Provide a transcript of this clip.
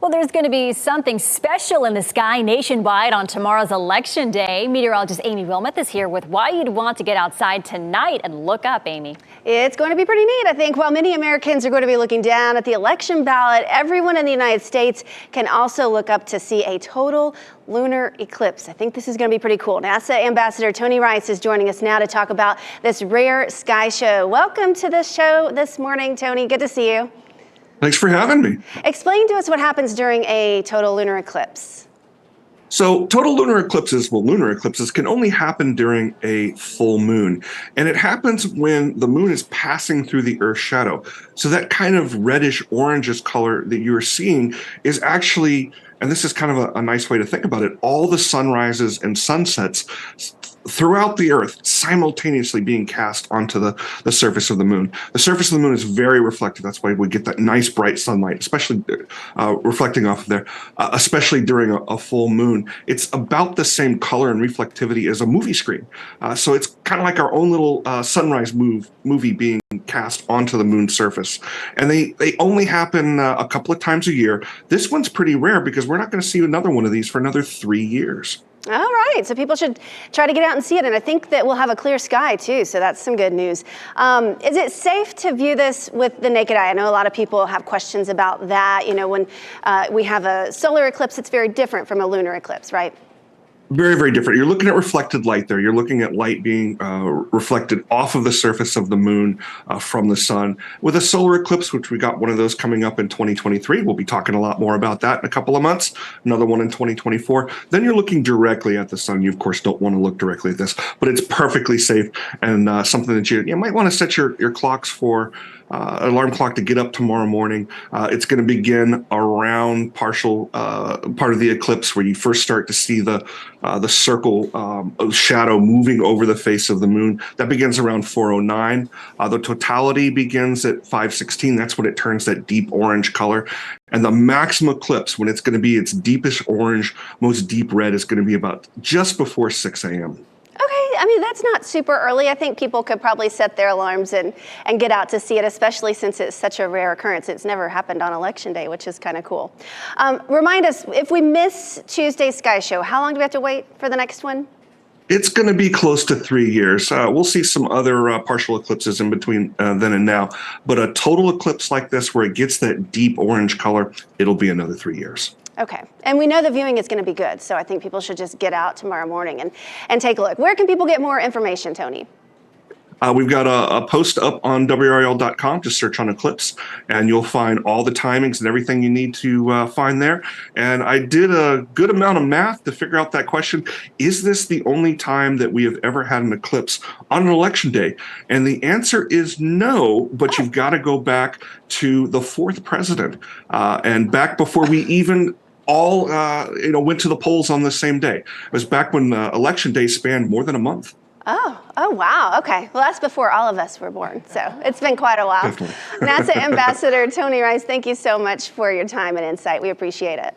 Well, there's going to be something special in the sky nationwide on tomorrow's election day. Meteorologist Amy Wilmoth is here with why you'd want to get outside tonight and look up, Amy. It's going to be pretty neat, I think. While many Americans are going to be looking down at the election ballot, everyone in the United States can also look up to see a total lunar eclipse. I think this is going to be pretty cool. NASA Ambassador Tony Rice is joining us now to talk about this rare sky show. Welcome to the show this morning, Tony. Good to see you. Thanks for having me. Explain to us what happens during a total lunar eclipse. So total lunar eclipses, well, lunar eclipses can only happen during a full moon. And it happens when the moon is passing through the Earth's shadow. So that kind of reddish orangish color that you're seeing is actually, and this is kind of a nice way to think about it, all the sunrises and sunsets throughout the Earth simultaneously being cast onto the surface of the moon. The surface of the moon is very reflective. That's why we get that nice bright sunlight, especially reflecting off of there, especially during a full moon. It's about the same color and reflectivity as a movie screen. So it's kind of like our own little sunrise movie being cast onto the moon's surface. And they only happen a couple of times a year. This one's pretty rare because we're not going to see another one of these for another 3 years. All right, so people should try to get out and see it, and I think that we'll have a clear sky too, so that's some good news. Is it safe to view this with the naked eye? I know a lot of people have questions about that. You know, when we have a solar eclipse, it's very different from a lunar eclipse, right? Very, very different. You're looking at reflected light there. You're looking at light being reflected off of the surface of the moon from the sun. With a solar eclipse, which we got one of those coming up in 2023, we'll be talking a lot more about that in a couple of months, another one in 2024. Then you're looking directly at the sun. You, of course, don't want to look directly at this, but it's perfectly safe and something that you might want to set your clocks for. Alarm clock to get up tomorrow morning. It's going to begin around partial part of the eclipse where you first start to see the circle of shadow moving over the face of the moon. That begins around 4:09. The totality begins at 5:16. That's when it turns that deep orange color. And the maximum eclipse, when it's going to be its deepest orange, most deep red, is going to be about just before 6 a.m. Okay, I mean, that's not super early. I think people could probably set their alarms and get out to see it, especially since it's such a rare occurrence. It's never happened on election day, which is kind of cool. Remind us, if we miss Tuesday's sky show, how long do we have to wait for the next one? It's going to be close to 3 years. We'll see some other partial eclipses in between then and now. But a total eclipse like this, where it gets that deep orange color, it'll be another 3 years. Okay, and we know the viewing is going to be good, so I think people should just get out tomorrow morning and take a look. Where can people get more information, Tony? We've got a post up on WRAL.com. Just search on eclipse, and you'll find all the timings and everything you need to find there. And I did a good amount of math to figure out that question. Is this the only time that we have ever had an eclipse on an election day? And the answer is no, but you've got to go back to the fourth president and back before we even all went to the polls on the same day. It was back when election day spanned more than a month. Oh, wow. Okay. Well, that's before all of us were born, so it's been quite a while. Definitely. NASA Ambassador Tony Rice, thank you so much for your time and insight. We appreciate it.